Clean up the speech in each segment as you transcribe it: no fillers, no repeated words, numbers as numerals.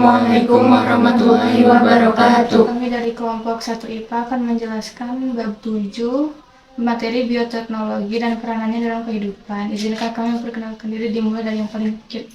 Assalamualaikum warahmatullahi wabarakatuh. Kami dari kelompok 1 IPA akan menjelaskan bab 7 materi bioteknologi dan peranannya dalam kehidupan. Izinkan kami memperkenalkan diri dimulai dari yang paling kecil.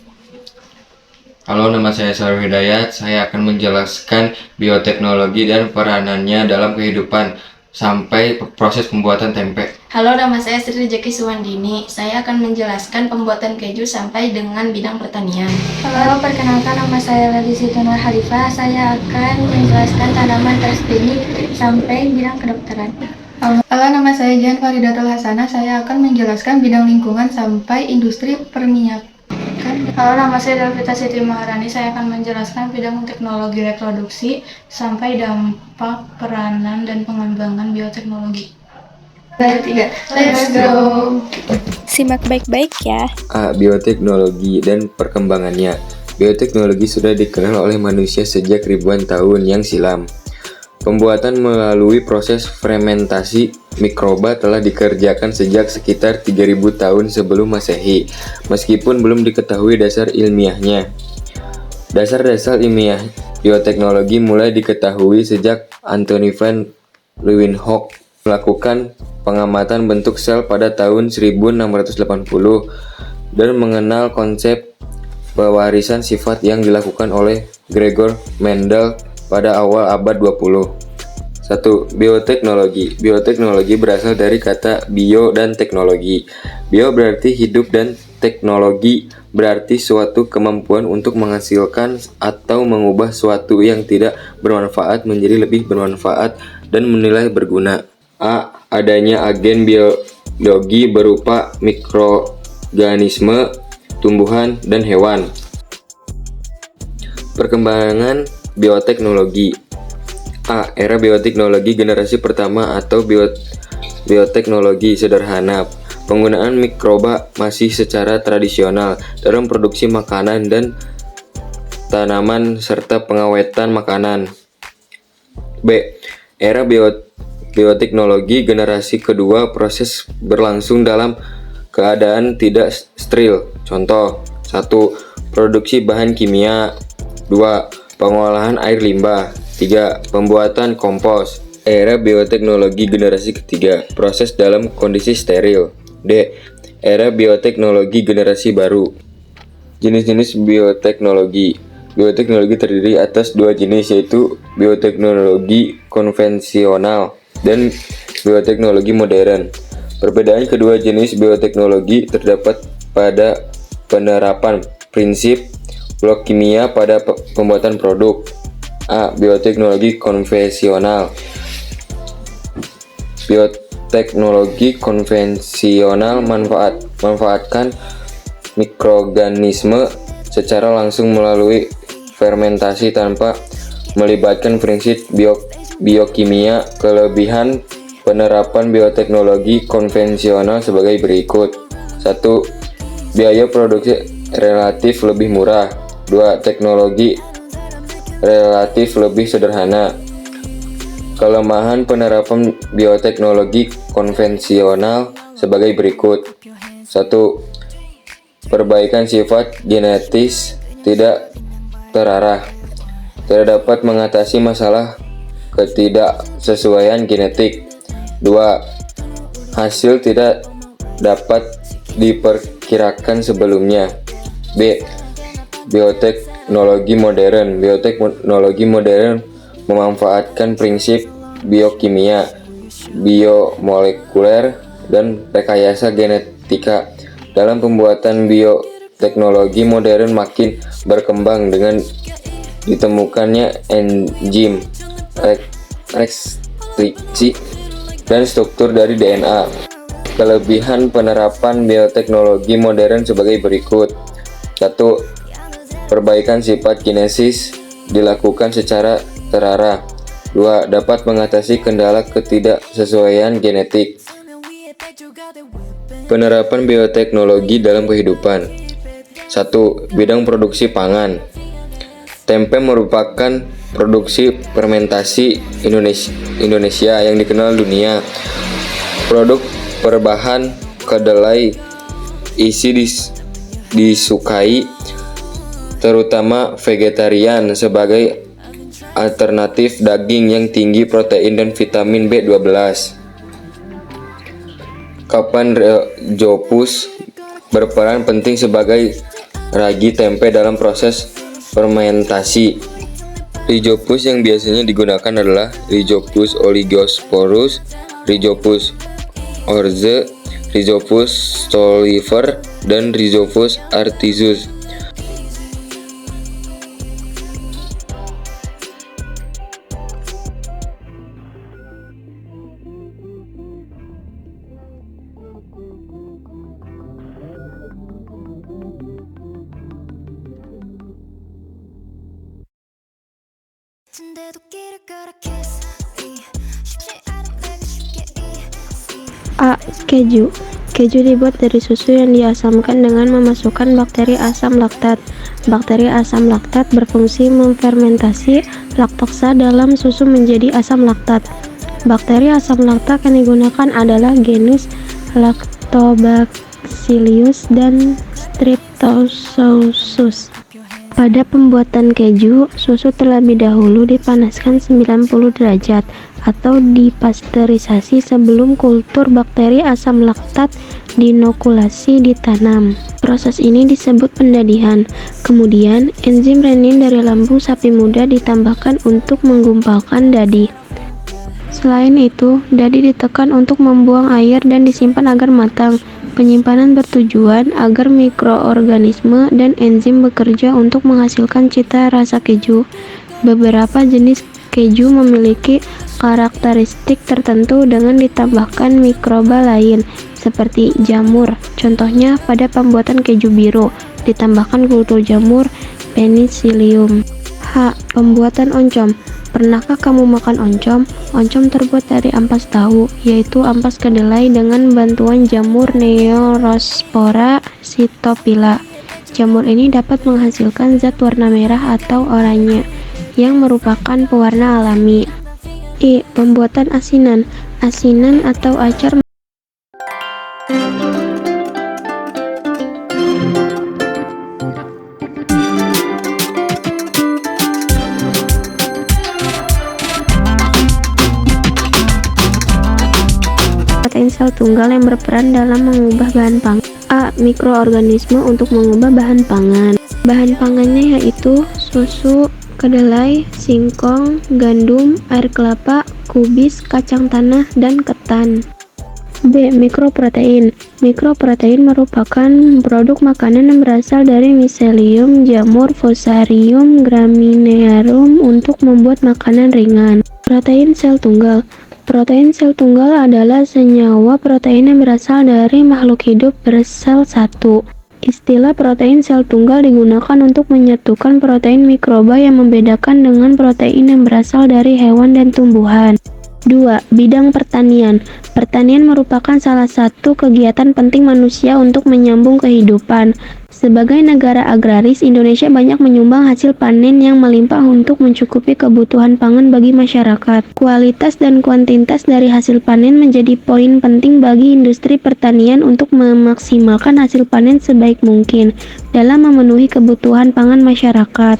Halo, nama saya Sarul Hidayat. Saya akan menjelaskan bioteknologi dan peranannya dalam kehidupan sampai proses pembuatan tempe. Halo, nama saya Sri Rejeki Suwandini. Saya akan menjelaskan pembuatan keju sampai dengan bidang pertanian. Halo, perkenalkan nama saya Leli Situnar Halifah. Saya akan menjelaskan tanaman teknik sampai bidang kedokteran. Halo, nama saya Jan Faridatul Hasanah. Saya akan menjelaskan bidang lingkungan sampai industri perminyakan. Halo, nama saya Delvita Siti Maharani. Saya akan menjelaskan bidang teknologi reproduksi sampai dampak, peranan, dan pengembangan bioteknologi. Let's go! Simak baik-baik ya. A. Bioteknologi dan perkembangannya. Bioteknologi sudah dikenal oleh manusia sejak ribuan tahun yang silam. Pembuatan melalui proses fermentasi mikroba telah dikerjakan sejak sekitar 3000 tahun sebelum Masehi, meskipun belum diketahui dasar ilmiahnya. Dasar-dasar ilmiah bioteknologi mulai diketahui sejak Anthony van Leeuwenhoek melakukan pengamatan bentuk sel pada tahun 1680 dan mengenal konsep pewarisan sifat yang dilakukan oleh Gregor Mendel pada awal abad 20. 1. Bioteknologi. Bioteknologi berasal dari kata bio dan teknologi. Bio berarti hidup dan teknologi berarti suatu kemampuan untuk menghasilkan atau mengubah suatu yang tidak bermanfaat menjadi lebih bermanfaat dan menilai berguna. A. Adanya agen biologi berupa mikroorganisme, tumbuhan, dan hewan. Perkembangan bioteknologi. A. Era bioteknologi generasi pertama atau bioteknologi sederhana. Penggunaan mikroba masih secara tradisional dalam produksi makanan dan tanaman serta pengawetan makanan. B. Era bioteknologi generasi kedua, proses berlangsung dalam keadaan tidak steril. Contoh: 1. Produksi bahan kimia. 2. Pengolahan air limbah. 3. Pembuatan kompos. Era bioteknologi generasi ketiga, proses dalam kondisi steril. D. Era bioteknologi generasi baru. Jenis-jenis bioteknologi. Bioteknologi terdiri atas dua jenis, yaitu bioteknologi konvensional dan bioteknologi modern. Perbedaan kedua jenis bioteknologi terdapat pada penerapan prinsip blok kimia pada pembuatan produk. A. Bioteknologi konvensional. Bioteknologi konvensional manfaatkan mikroorganisme secara langsung melalui fermentasi tanpa melibatkan prinsip biokimia. Kelebihan penerapan bioteknologi konvensional sebagai berikut. 1. Biaya produksi relatif lebih murah. 2. Teknologi relatif lebih sederhana. Kelemahan penerapan bioteknologi konvensional sebagai berikut. 1. Perbaikan sifat genetis tidak terarah. Tidak dapat mengatasi masalah ketidaksesuaian genetik. 2. Hasil tidak dapat diperkirakan sebelumnya. B. Bioteknologi modern. Bioteknologi modern memanfaatkan prinsip biokimia, biomolekuler, dan rekayasa genetika. Dalam pembuatan bioteknologi modern makin berkembang dengan ditemukannya enzim, restriksi, dan struktur dari DNA. Kelebihan penerapan bioteknologi modern sebagai berikut. 1. Perbaikan sifat genesis dilakukan secara terarah. 2. Dapat mengatasi kendala ketidaksesuaian genetik. Penerapan bioteknologi dalam kehidupan. 1. Bidang produksi pangan. Tempe merupakan produksi fermentasi Indonesia yang dikenal dunia. Produk berbahan kedelai isi disukai terutama vegetarian, sebagai alternatif daging yang tinggi protein dan vitamin B12. Kapan Rhizopus berperan penting sebagai ragi tempe dalam proses fermentasi. Rhizopus yang biasanya digunakan adalah Rhizopus oligosporus, Rhizopus orze, Rhizopus stollifer, dan Rhizopus artizus. A. Keju. Keju dibuat dari susu yang diasamkan dengan memasukkan bakteri asam laktat. Bakteri asam laktat berfungsi memfermentasi laktosa dalam susu menjadi asam laktat. Bakteri asam laktat yang digunakan adalah genus Lactobacillus dan Streptococcus. Pada pembuatan keju, susu terlebih dahulu dipanaskan 90 derajat atau dipasteurisasi sebelum kultur bakteri asam laktat dinokulasi ditanam. Proses ini disebut pendadihan. Kemudian, enzim renin dari lambung sapi muda ditambahkan untuk menggumpalkan dadi. Selain itu, dadi ditekan untuk membuang air dan disimpan agar matang. Penyimpanan bertujuan agar mikroorganisme dan enzim bekerja untuk menghasilkan cita rasa keju. Beberapa jenis keju memiliki karakteristik tertentu dengan ditambahkan mikroba lain, seperti jamur. Contohnya pada pembuatan keju biru, ditambahkan kultur jamur Penicillium. H. Pembuatan oncom. Pernahkah kamu makan oncom? Oncom terbuat dari ampas tahu, yaitu ampas kedelai dengan bantuan jamur Neospora cytophylla. Jamur ini dapat menghasilkan zat warna merah atau oranye, yang merupakan pewarna alami. I. Pembuatan asinan. Asinan atau acar protein sel tunggal yang berperan dalam mengubah bahan pangan. A. Mikroorganisme untuk mengubah bahan pangan. Bahan pangannya yaitu susu, kedelai, singkong, gandum, air kelapa, kubis, kacang tanah, dan ketan. B. Mikroprotein. Mikroprotein merupakan produk makanan yang berasal dari miselium, jamur, fusarium, graminearum untuk membuat makanan ringan. Protein sel tunggal. Protein sel tunggal adalah senyawa protein yang berasal dari makhluk hidup bersel satu. Istilah protein sel tunggal digunakan untuk menyatukan protein mikroba yang membedakan dengan protein yang berasal dari hewan dan tumbuhan. 2. Bidang pertanian. Pertanian merupakan salah satu kegiatan penting manusia untuk menyambung kehidupan. Sebagai negara agraris, Indonesia banyak menyumbang hasil panen yang melimpah untuk mencukupi kebutuhan pangan bagi masyarakat. Kualitas dan kuantitas dari hasil panen menjadi poin penting bagi industri pertanian untuk memaksimalkan hasil panen sebaik mungkin dalam memenuhi kebutuhan pangan masyarakat.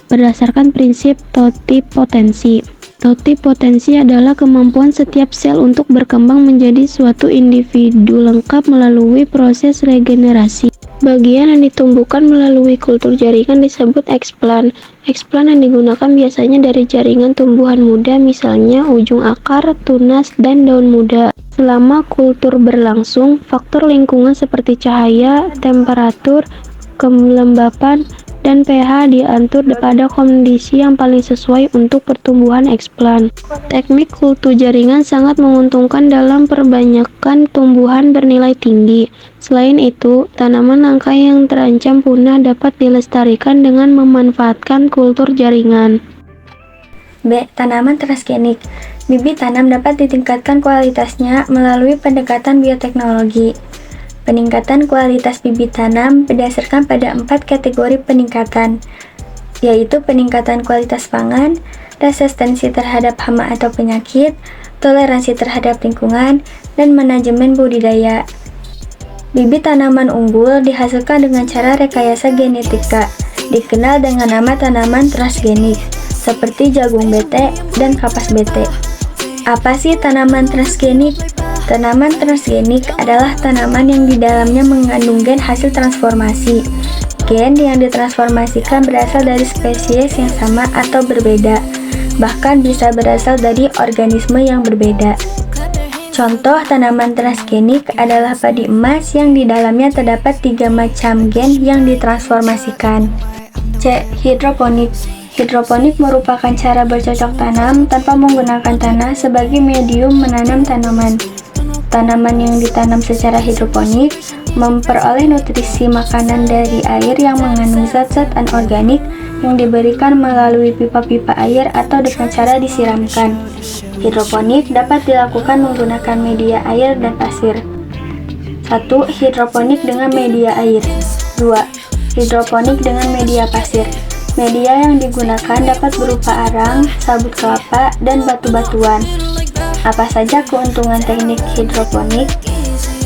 Berdasarkan prinsip totipotensi. Totipotensi adalah kemampuan setiap sel untuk berkembang menjadi suatu individu lengkap melalui proses regenerasi. Bagian yang ditumbuhkan melalui kultur jaringan disebut eksplan. Eksplan yang digunakan biasanya dari jaringan tumbuhan muda, misalnya ujung akar, tunas, dan daun muda. Selama kultur berlangsung, faktor lingkungan seperti cahaya, temperatur, kelembapan, dan pH diatur pada kondisi yang paling sesuai untuk pertumbuhan eksplan. Teknik kultur jaringan sangat menguntungkan dalam perbanyakan tumbuhan bernilai tinggi. Selain itu, tanaman langka yang terancam punah dapat dilestarikan dengan memanfaatkan kultur jaringan. B. Tanaman transgenik. Bibit tanam dapat ditingkatkan kualitasnya melalui pendekatan bioteknologi. Peningkatan kualitas bibit tanam berdasarkan pada 4 kategori peningkatan, yaitu peningkatan kualitas pangan, resistensi terhadap hama atau penyakit, toleransi terhadap lingkungan, dan manajemen budidaya. Bibit tanaman unggul dihasilkan dengan cara rekayasa genetika, dikenal dengan nama tanaman transgenik, seperti jagung bete dan kapas bete. Apa sih tanaman transgenik? Tanaman transgenik adalah tanaman yang di dalamnya mengandung gen hasil transformasi. Gen yang ditransformasikan berasal dari spesies yang sama atau berbeda, bahkan bisa berasal dari organisme yang berbeda. Contoh tanaman transgenik adalah padi emas yang di dalamnya terdapat 3 macam gen yang ditransformasikan. C. Hidroponik. Hidroponik merupakan cara bercocok tanam tanpa menggunakan tanah sebagai medium menanam tanaman. Tanaman yang ditanam secara hidroponik memperoleh nutrisi makanan dari air yang mengandung zat-zat anorganik yang diberikan melalui pipa-pipa air atau dengan cara disiramkan. Hidroponik dapat dilakukan menggunakan media air dan pasir. 1. Hidroponik dengan media air. 2. Hidroponik dengan media pasir. Media yang digunakan dapat berupa arang, sabut kelapa, dan batu-batuan. Apa saja keuntungan teknik hidroponik?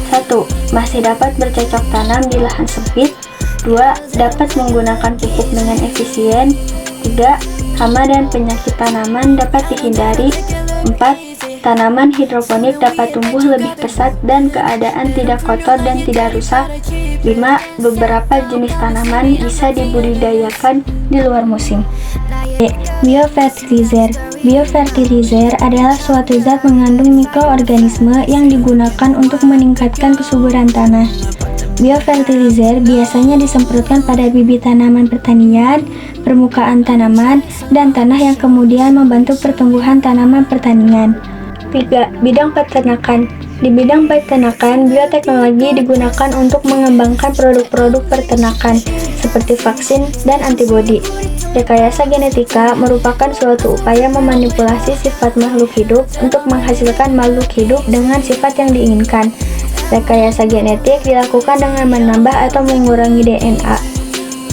1. Masih dapat bercocok tanam di lahan sempit. 2. Dapat menggunakan pupuk dengan efisien. 3. Hama dan penyakit tanaman dapat dihindari. 4. Tanaman hidroponik dapat tumbuh lebih pesat dan keadaan tidak kotor dan tidak rusak. 5. Beberapa jenis tanaman bisa dibudidayakan di luar musim. Biofertilizer. Biofertilizer adalah suatu zat mengandung mikroorganisme yang digunakan untuk meningkatkan kesuburan tanah. Biofertilizer biasanya disemprotkan pada bibit tanaman pertanian, permukaan tanaman, dan tanah yang kemudian membantu pertumbuhan tanaman pertanian. 3. Bidang peternakan. Di bidang peternakan, bioteknologi digunakan untuk mengembangkan produk-produk peternakan seperti vaksin dan antibodi. Rekayasa genetika merupakan suatu upaya memanipulasi sifat makhluk hidup untuk menghasilkan makhluk hidup dengan sifat yang diinginkan. Rekayasa genetik dilakukan dengan menambah atau mengurangi DNA.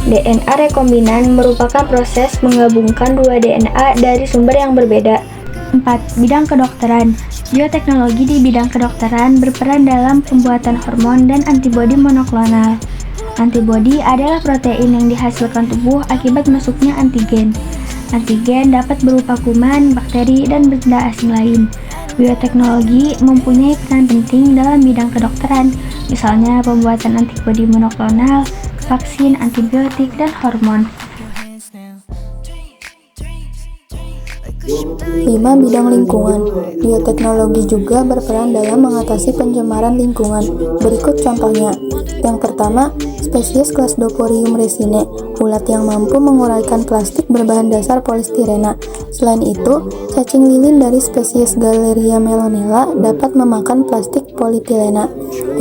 DNA rekombinan merupakan proses menggabungkan 2 DNA dari sumber yang berbeda. 4. Bidang kedokteran. Bioteknologi di bidang kedokteran berperan dalam pembuatan hormon dan antibodi monoklonal. Antibodi adalah protein yang dihasilkan tubuh akibat masuknya antigen. Antigen dapat berupa kuman, bakteri, dan benda asing lain. Bioteknologi mempunyai peran penting dalam bidang kedokteran, misalnya pembuatan antibodi monoklonal, vaksin, antibiotik, dan hormon. 5. Bidang lingkungan. Bioteknologi juga berperan dalam mengatasi pencemaran lingkungan. Berikut contohnya. Yang pertama, spesies Clasdoporium resine, ulat yang mampu menguraikan plastik berbahan dasar polistirena. Selain itu, cacing lilin dari spesies Galleria melonella dapat memakan plastik polietilena.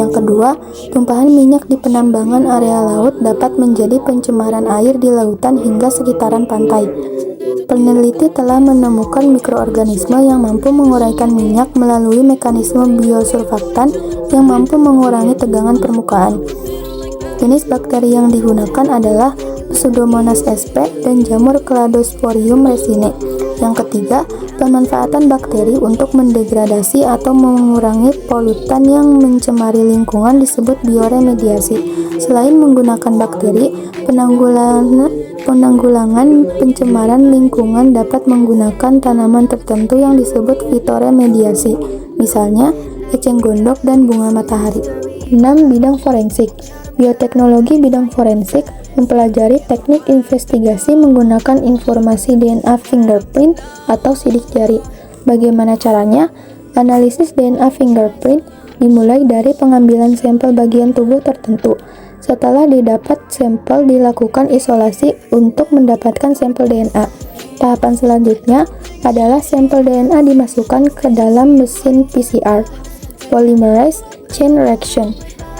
Yang kedua, tumpahan minyak di penambangan area laut dapat menjadi pencemaran air di lautan hingga sekitaran pantai. Peneliti telah menemukan mikroorganisme yang mampu menguraikan minyak melalui mekanisme biosurfaktan yang mampu mengurangi tegangan permukaan. Jenis bakteri yang digunakan adalah Pseudomonas sp dan jamur Cladosporium resine. Yang ketiga, pemanfaatan bakteri untuk mendegradasi atau mengurangi polutan yang mencemari lingkungan disebut bioremediasi. Selain menggunakan bakteri, penanggulangan pencemaran lingkungan dapat menggunakan tanaman tertentu yang disebut fitoremediasi, misalnya eceng gondok dan bunga matahari. 6. Bidang forensik. Bioteknologi bidang forensik mempelajari teknik investigasi menggunakan informasi DNA fingerprint atau sidik jari. Bagaimana caranya? Analisis DNA fingerprint dimulai dari pengambilan sampel bagian tubuh tertentu. Setelah didapat sampel, dilakukan isolasi untuk mendapatkan sampel DNA. Tahapan selanjutnya adalah sampel DNA dimasukkan ke dalam mesin PCR, polymerase chain reaction.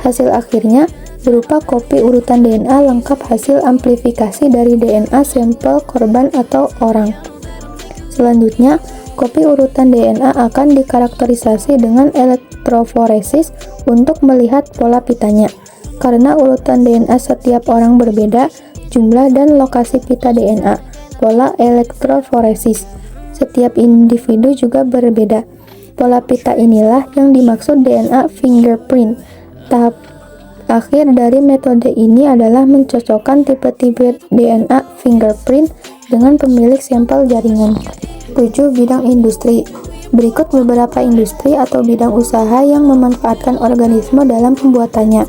Hasil akhirnya berupa kopi urutan DNA lengkap hasil amplifikasi dari DNA sampel korban atau orang. Selanjutnya, kopi urutan DNA akan dikarakterisasi dengan elektroforesis untuk melihat pola pitanya. Karena urutan DNA setiap orang berbeda, jumlah dan lokasi pita DNA, pola elektroforesis setiap individu juga berbeda. Pola pita inilah yang dimaksud DNA fingerprint. akhir dari metode ini adalah mencocokkan tipe-tipe DNA fingerprint dengan pemilik sampel jaringan. 7. Bidang industri. Berikut beberapa industri atau bidang usaha yang memanfaatkan organisme dalam pembuatannya.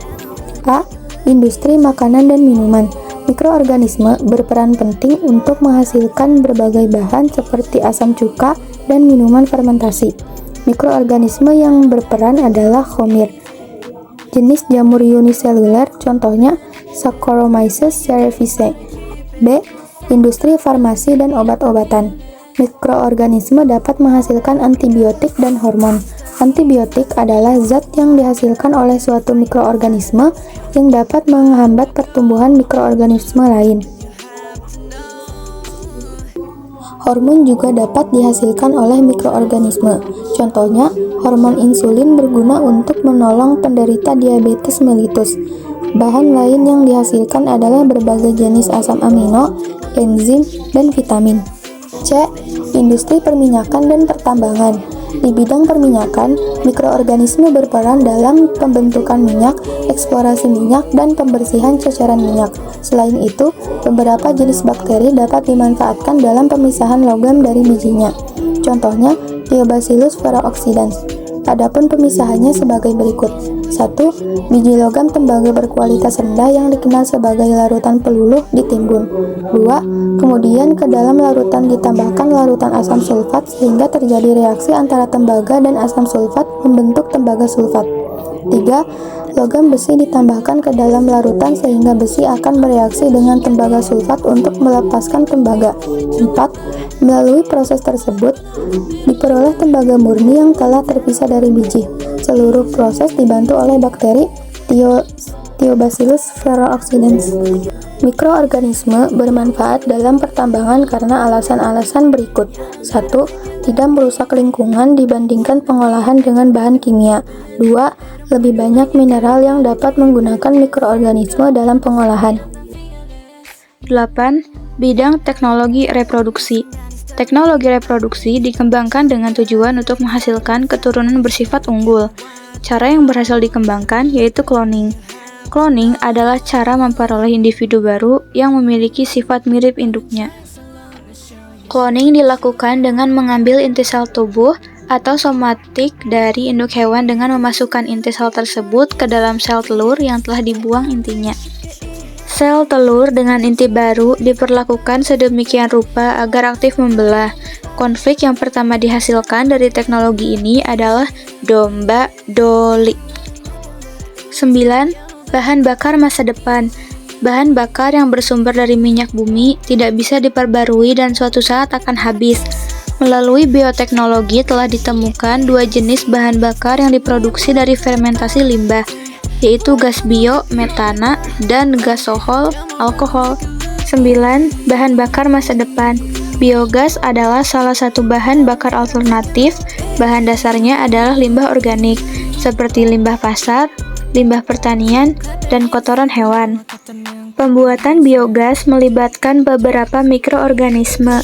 A. Industri makanan dan minuman. Mikroorganisme berperan penting untuk menghasilkan berbagai bahan seperti asam cuka dan minuman fermentasi. Mikroorganisme yang berperan adalah khomir. Jenis jamur uniseluler, contohnya Saccharomyces cerevisiae. B. Industri farmasi dan obat-obatan. Mikroorganisme dapat menghasilkan antibiotik dan hormon. Antibiotik adalah zat yang dihasilkan oleh suatu mikroorganisme yang dapat menghambat pertumbuhan mikroorganisme lain. Hormon juga dapat dihasilkan oleh mikroorganisme. Contohnya, hormon insulin berguna untuk menolong penderita diabetes mellitus. Bahan lain yang dihasilkan adalah berbagai jenis asam amino, enzim, dan vitamin. C. Industri perminyakan dan pertambangan. Di bidang perminyakan, mikroorganisme berperan dalam pembentukan minyak, eksplorasi minyak, dan pembersihan ceceran minyak. Selain itu, beberapa jenis bakteri dapat dimanfaatkan dalam pemisahan logam dari bijinya. Contohnya, Thiobacillus ferrooxidans. Adapun pemisahannya sebagai berikut. 1. Biji logam tembaga berkualitas rendah yang dikenal sebagai larutan peluluh ditimbun. 2. Kemudian ke dalam larutan ditambahkan larutan asam sulfat sehingga terjadi reaksi antara tembaga dan asam sulfat membentuk tembaga sulfat. 3. Logam besi ditambahkan ke dalam larutan sehingga besi akan bereaksi dengan tembaga sulfat untuk melepaskan tembaga. 4. Melalui proses tersebut, diperoleh tembaga murni yang telah terpisah dari biji. Seluruh proses dibantu oleh bakteri Thiobacillus ferrooxidans. Mikroorganisme bermanfaat dalam pertambangan karena alasan-alasan berikut. 1. Tidak merusak lingkungan dibandingkan pengolahan dengan bahan kimia. 2. Lebih banyak mineral yang dapat menggunakan mikroorganisme dalam pengolahan. 8. Bidang teknologi reproduksi. Teknologi reproduksi dikembangkan dengan tujuan untuk menghasilkan keturunan bersifat unggul. Cara yang berhasil dikembangkan yaitu cloning. Cloning adalah cara memperoleh individu baru yang memiliki sifat mirip induknya. Cloning dilakukan dengan mengambil inti sel tubuh atau somatik dari induk hewan dengan memasukkan inti sel tersebut ke dalam sel telur yang telah dibuang intinya. Sel telur dengan inti baru diperlakukan sedemikian rupa agar aktif membelah. Konflik yang pertama dihasilkan dari teknologi ini adalah domba Dolly. 9. Bahan bakar masa depan. Bahan bakar yang bersumber dari minyak bumi tidak bisa diperbarui dan suatu saat akan habis. Melalui bioteknologi telah ditemukan dua jenis bahan bakar yang diproduksi dari fermentasi limbah, yaitu gas bio, metana, dan gasohol, alkohol. 9. Bahan bakar masa depan. Biogas adalah salah satu bahan bakar alternatif. Bahan dasarnya adalah limbah organik, seperti limbah pasar, limbah pertanian, dan kotoran hewan. Pembuatan biogas melibatkan beberapa mikroorganisme.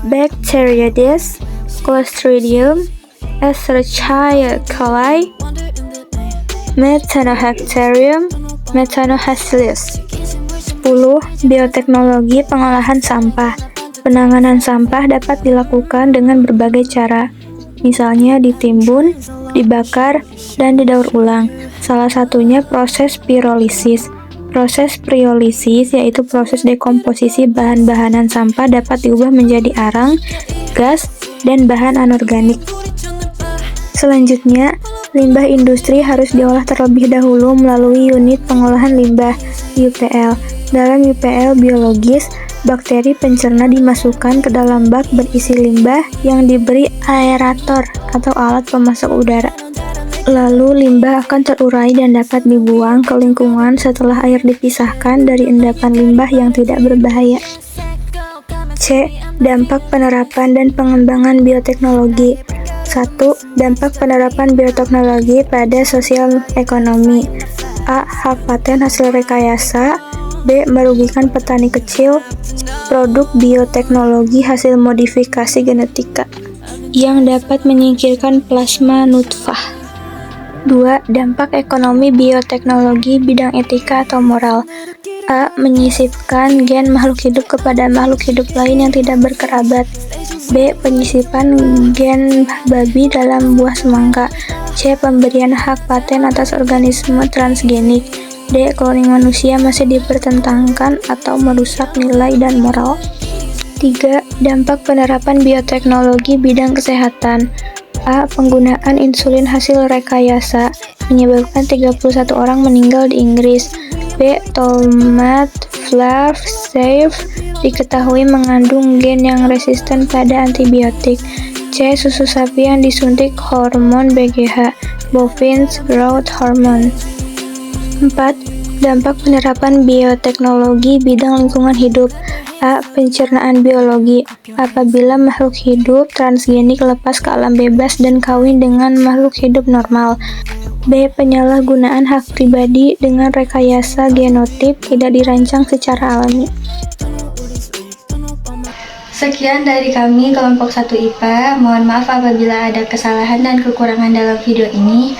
Bacteroides, Clostridium, Escherichia coli, Methanobacterium, Methanobacillus. 10. Bioteknologi pengolahan sampah. Penanganan sampah dapat dilakukan dengan berbagai cara, misalnya ditimbun, dibakar, dan didaur ulang. Salah satunya proses pirolisis. Proses pirolisis yaitu proses dekomposisi bahan-bahanan sampah dapat diubah menjadi arang, gas, dan bahan anorganik. Selanjutnya, limbah industri harus diolah terlebih dahulu melalui unit pengolahan limbah UPL. Dalam UPL biologis, bakteri pencerna dimasukkan ke dalam bak berisi limbah yang diberi aerator atau alat pemasok udara. Lalu limbah akan terurai dan dapat dibuang ke lingkungan setelah air dipisahkan dari endapan limbah yang tidak berbahaya. C. Dampak penerapan dan pengembangan bioteknologi. 1. Dampak penerapan bioteknologi pada sosial ekonomi. A. Hak paten hasil rekayasa. B. Merugikan petani kecil. Produk bioteknologi hasil modifikasi genetika yang dapat menyingkirkan plasma nutfah. 2. Dampak ekonomi bioteknologi bidang etika atau moral. A. Menyisipkan gen makhluk hidup kepada makhluk hidup lain yang tidak berkerabat. B. Penyisipan gen babi dalam buah semangka. C. Pemberian hak paten atas organisme transgenik. D. Cloning manusia masih dipertentangkan atau merusak nilai dan moral. 3. Dampak penerapan bioteknologi bidang kesehatan. A. Penggunaan insulin hasil rekayasa menyebabkan 31 orang meninggal di Inggris. B. Tomat Flav Save diketahui mengandung gen yang resisten pada antibiotik. C. Susu sapi yang disuntik hormon BGH, Bovine Growth Hormone. 4. Dampak penerapan bioteknologi bidang lingkungan hidup. A. Pencernaan biologi. Apabila makhluk hidup transgenik lepas ke alam bebas dan kawin dengan makhluk hidup normal. B. Penyalahgunaan hak pribadi dengan rekayasa genotip tidak dirancang secara alami. Sekian dari kami kelompok 1 IPA. Mohon maaf apabila ada kesalahan dan kekurangan dalam video ini.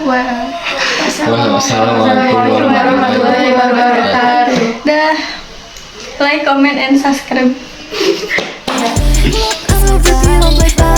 Wassalamualaikum warahmatullahi wabarakatuh. Dah, like, comment, and subscribe. I'm